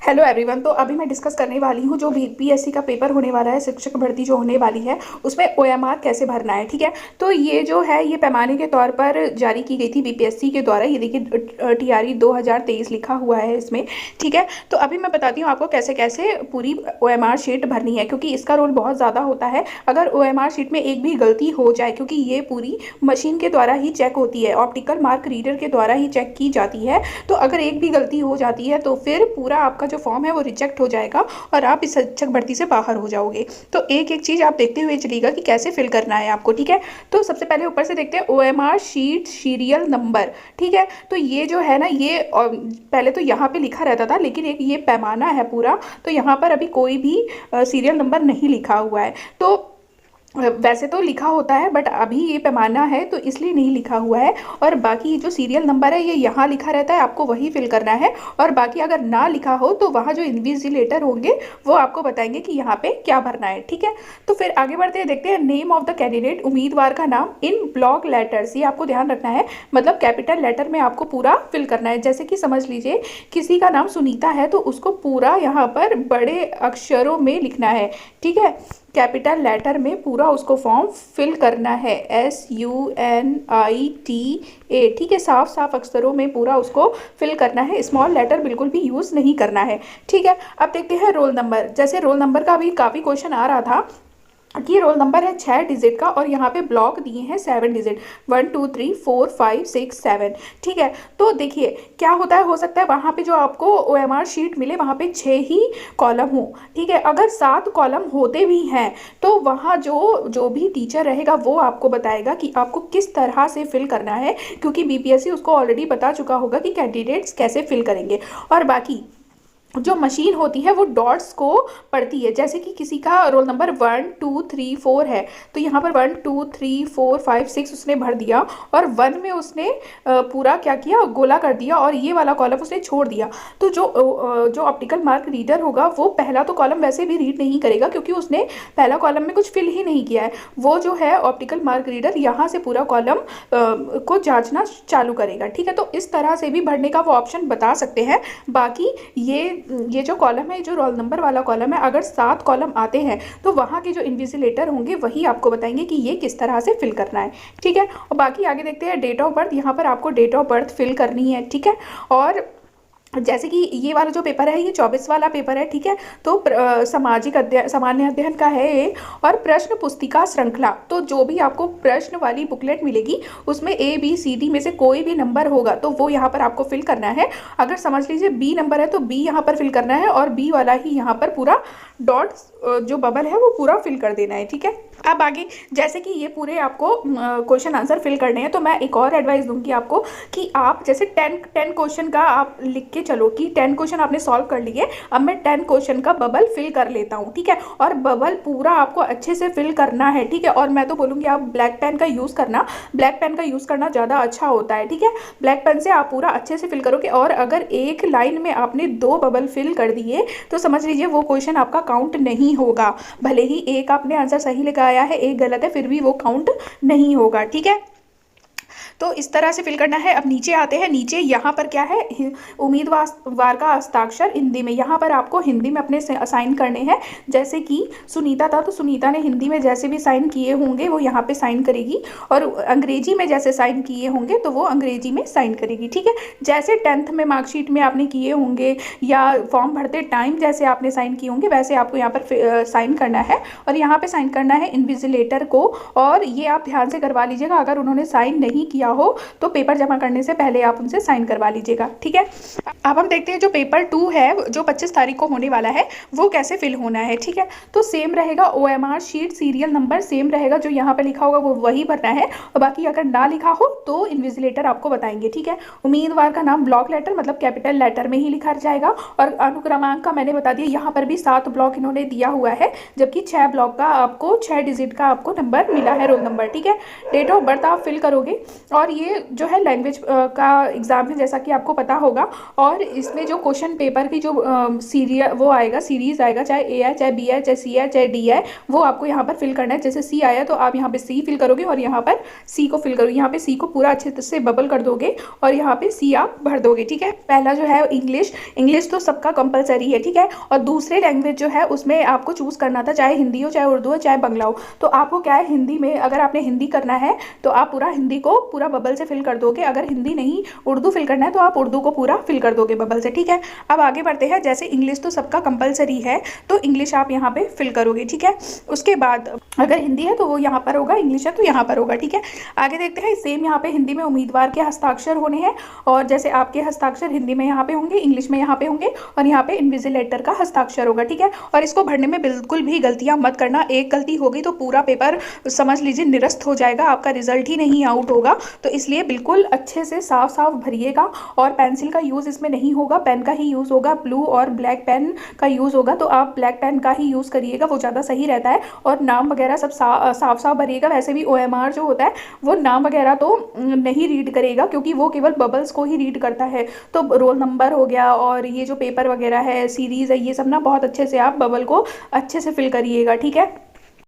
Hello everyone. तो अभी मैं डिस्कस करने वाली हूँ जो बीपीएससी का पेपर होने वाला है, शिक्षक भर्ती जो होने वाली है उसमें ओएमआर कैसे भरना है। ठीक है, तो ये जो है ये पैमाने के तौर पर जारी की गई थी बीपीएससी के द्वारा। ये देखिए टीआरई 2023 लिखा हुआ है इसमें। ठीक है, तो अभी मैं बताती हूँ आपको कैसे कैसे पूरी ओएमआर शीट भरनी है, क्योंकि इसका रोल बहुत ज़्यादा होता है। अगर ओएमआर शीट में एक भी गलती हो जाए, क्योंकि ये पूरी मशीन के द्वारा ही चेक होती है, ऑप्टिकल मार्क रीडर के द्वारा ही चेक की जाती है, तो अगर एक भी गलती हो जाती है तो फिर पूरा आपका जो फॉर्म है वो रिजेक्ट हो जाएगा और आप इस शिक्षक भर्ती से बाहर हो जाओगे। तो एक एक चीज़ आप देखते हुए चलिएगा कि कैसे फिल करना है आपको। ठीक है, तो सबसे पहले ऊपर से देखते हैं ओएमआर शीट सीरियल नंबर। ठीक है, तो ये जो है ना ये पहले तो यहाँ पे लिखा रहता था, लेकिन एक ये पैमाना है पूरा, तो यहाँ पर अभी कोई भी सीरियल नंबर नहीं लिखा हुआ है। तो वैसे तो लिखा होता है बट अभी ये पैमाना है तो इसलिए नहीं लिखा हुआ है। और बाकी जो सीरियल नंबर है ये यहाँ लिखा रहता है, आपको वही फिल करना है। और बाकी अगर ना लिखा हो तो वहाँ जो इन्विजिलेटर होंगे वो आपको बताएंगे कि यहाँ पे क्या भरना है। ठीक है, तो फिर आगे बढ़ते हैं, देखते हैं नेम ऑफ द कैंडिडेट, उम्मीदवार का नाम इन ब्लॉक लेटर्स। ये आपको ध्यान रखना है, मतलब कैपिटल लेटर में आपको पूरा फिल करना है। जैसे कि समझ लीजिए किसी का नाम सुनीता है तो उसको पूरा यहाँ पर बड़े अक्षरों में लिखना है। ठीक है, कैपिटल लेटर में पूरा उसको फॉर्म फिल करना है, SUNITA। ठीक है, साफ साफ अक्षरों में पूरा उसको फिल करना है, स्मॉल लेटर बिल्कुल भी यूज़ नहीं करना है। ठीक है, अब देखते हैं रोल नंबर। जैसे रोल नंबर का भी काफ़ी क्वेश्चन आ रहा था कि रोल नंबर है 6 डिजिट का और यहाँ पे ब्लॉक दिए हैं 7 डिजिट, 1 2 3 4 5 6 7। ठीक है, तो देखिए क्या होता है, हो सकता है वहाँ पे जो आपको ओएमआर शीट मिले वहाँ पे 6 ही कॉलम हो। ठीक है, अगर 7 कॉलम होते भी हैं तो वहाँ जो जो भी टीचर रहेगा वो आपको बताएगा कि आपको किस तरह से फिल करना है, क्योंकि बीपीएससी उसको ऑलरेडी बता चुका होगा कि कैंडिडेट्स कैसे फिल करेंगे। और बाकी जो मशीन होती है वो डॉट्स को पढ़ती है। जैसे कि किसी का रोल नंबर 1 2 3 4 है तो यहाँ पर 1 2 3 4 5 6 उसने भर दिया और 1 में उसने पूरा क्या किया, गोला कर दिया और ये वाला कॉलम उसने छोड़ दिया। तो जो ऑप्टिकल मार्क रीडर होगा वो पहला तो कॉलम वैसे भी रीड नहीं करेगा, क्योंकि उसने पहला कॉलम में कुछ फिल ही नहीं किया है। वो जो है ऑप्टिकल मार्क रीडर यहाँ से पूरा कॉलम को जाँचना चालू करेगा। ठीक है, तो इस तरह से भी भरने का वो ऑप्शन बता सकते हैं। बाकी ये जो कॉलम है, जो रोल नंबर वाला कॉलम है, अगर 7 कॉलम आते हैं तो वहाँ के जो इन्विजिलेटर होंगे वही आपको बताएंगे कि ये किस तरह से फिल करना है। ठीक है, और बाकी आगे देखते हैं डेट ऑफ बर्थ। यहाँ पर आपको डेट ऑफ बर्थ फिल करनी है। ठीक है, और जैसे कि ये वाला जो पेपर है ये 24 वाला पेपर है। ठीक है, तो सामाजिक अध्ययन, सामान्य अध्ययन का है ये। और प्रश्न पुस्तिका श्रृंखला, तो जो भी आपको प्रश्न वाली बुकलेट मिलेगी उसमें ABCD में से कोई भी नंबर होगा तो वो यहाँ पर आपको फिल करना है। अगर समझ लीजिए B नंबर है तो B यहाँ पर फिल करना है और B वाला ही यहाँ पर पूरा डॉट जो बबल है वो पूरा फिल कर देना है। ठीक है, अब आगे जैसे कि ये पूरे आपको क्वेश्चन आंसर फिल करने हैं तो मैं एक और एडवाइस दूंगी आपको कि आप जैसे 10 क्वेश्चन का आप लिख के चलो कि 10 क्वेश्चन आपने सॉल्व कर लिए, अब मैं 10 क्वेश्चन का बबल फिल कर लेता हूँ। ठीक है, और बबल पूरा आपको अच्छे से फिल करना है। ठीक है, और मैं तो बोलूँगी आप ब्लैक पेन का यूज़ करना, ब्लैक पेन का यूज़ करना ज़्यादा अच्छा होता है। ठीक है, ब्लैक पेन से आप पूरा अच्छे से फिल करोगे और अगर एक लाइन में आपने 2 बबल फिल कर दिए तो समझ लीजिए वो क्वेश्चन आपका काउंट नहीं होगा। भले ही एक आपने आंसर सही लगाया है, एक गलत है, फिर भी वो काउंट नहीं होगा। ठीक है, तो इस तरह से फिल करना है। अब नीचे आते हैं, नीचे यहाँ पर क्या है, उम्मीदवार का हस्ताक्षर हिंदी में। यहाँ पर आपको हिंदी में अपने साइन करने हैं। जैसे कि सुनीता था तो सुनीता ने हिंदी में जैसे भी साइन किए होंगे वो यहाँ पे साइन करेगी, और अंग्रेजी में जैसे साइन किए होंगे तो वो अंग्रेजी में साइन करेगी। ठीक है, जैसे 10th में मार्कशीट में आपने किए होंगे या फॉर्म भरते टाइम जैसे आपने साइन किए होंगे वैसे आपको यहाँ पर साइन करना है। और यहाँ पे साइन करना है इन्विजिलेटर को, और ये आप ध्यान से करवा लीजिएगा, अगर उन्होंने साइन नहीं किया हो तो पेपर जमा करने से पहले आप उनसे साइन करवा लीजिएगा। ठीक है, अब हम देखते हैं जो पेपर 2 है जो 25 तारीख को होने वाला है वो कैसे फिल होना है। ठीक है, तो सेम रहेगा, OMR sheet serial number same रहेगा, जो यहाँ पे लिखा होगा वो वही भरना है, और बाकी अगर ना लिखा हो तो इन्विजिलेटर आपको बताएंगे। ठीक है, उम्मीदवार का नाम ब्लॉक लेटर मतलब कैपिटल लेटर में ही लिखा जाएगा, और अनुक्रमांक का मैंने बता दिया, यहाँ पर भी 7 ब्लॉक इन्होंने दिया हुआ है, जबकि 6 ब्लॉक का आपको 6 डिजिट का आपको नंबर मिला है, रोल नंबर। ठीक है, डेट ऑफ बर्थ आप फिल करोगे और ये जो है लैंग्वेज का एग्ज़ाम है, जैसा कि आपको पता होगा। और इसमें जो क्वेश्चन पेपर की जो सीरियल वो आएगा, सीरीज़ आएगा, चाहे ए है, चाहे बी है, चाहे सी है, चाहे डी है, वो आपको यहाँ पर फिल करना है। जैसे सी आया तो आप यहाँ पे सी फिल करोगे और यहाँ पर सी को फिल करोगे। यहाँ पे सी को पूरा अच्छे से बबल कर दोगे और यहाँ पे सी आप भर दोगे। ठीक है, पहला जो है इंग्लिश, इंग्लिश तो सबका कंपलसरी है। ठीक है, और दूसरे लैंग्वेज जो है उसमें आपको चूज़ करना था, चाहे हिंदी हो, चाहे उर्दू हो, चाहे बंगला हो। तो आपको क्या है, हिंदी में अगर आपने हिंदी करना है तो आप पूरा हिंदी को पूरा बबल से फिल कर दोगे। अगर हिंदी नहीं उर्दू फिल करना है तो आप उर्दू को पूरा फिल कर दोगे बबल से। ठीक है, अब आगे बढ़ते हैं। जैसे इंग्लिश तो सबका कंपलसरी है तो इंग्लिश आप यहाँ पे फिल करोगे। ठीक है, उसके बाद अगर हिंदी है तो वो यहाँ पर होगा, इंग्लिश है तो यहाँ पर होगा। ठीक है, आगे देखते हैं। सेम यहाँ पे हिंदी में उम्मीदवार के हस्ताक्षर होने हैं, और जैसे आपके हस्ताक्षर हिंदी में यहाँ पे होंगे, इंग्लिश में यहाँ पे होंगे, और यहाँ पे इन्विजिलेटर का हस्ताक्षर होगा। ठीक है, और इसको भरने में बिल्कुल भी गलतियाँ मत करना। एक गलती होगी तो पूरा पेपर समझ लीजिए निरस्त हो जाएगा, आपका रिजल्ट ही नहीं आउट होगा। तो इसलिए बिल्कुल अच्छे से साफ साफ भरिएगा। और पेंसिल का यूज़ इसमें नहीं होगा, पेन का ही यूज़ होगा। ब्लू और ब्लैक पेन का यूज़ होगा, तो आप ब्लैक पेन का ही यूज़ करिएगा, वो ज़्यादा सही रहता है। और नाम वगैरह सब साफ साफ भरिएगा। वैसे भी OMR जो होता है वो नाम वगैरह तो नहीं रीड करेगा, क्योंकि वो केवल बबल्स को ही रीड करता है। तो रोल नंबर हो गया और ये जो पेपर वगैरह है, सीरीज़ है, ये सब ना बहुत अच्छे से आप बबल को अच्छे से फिल करिएगा। ठीक है,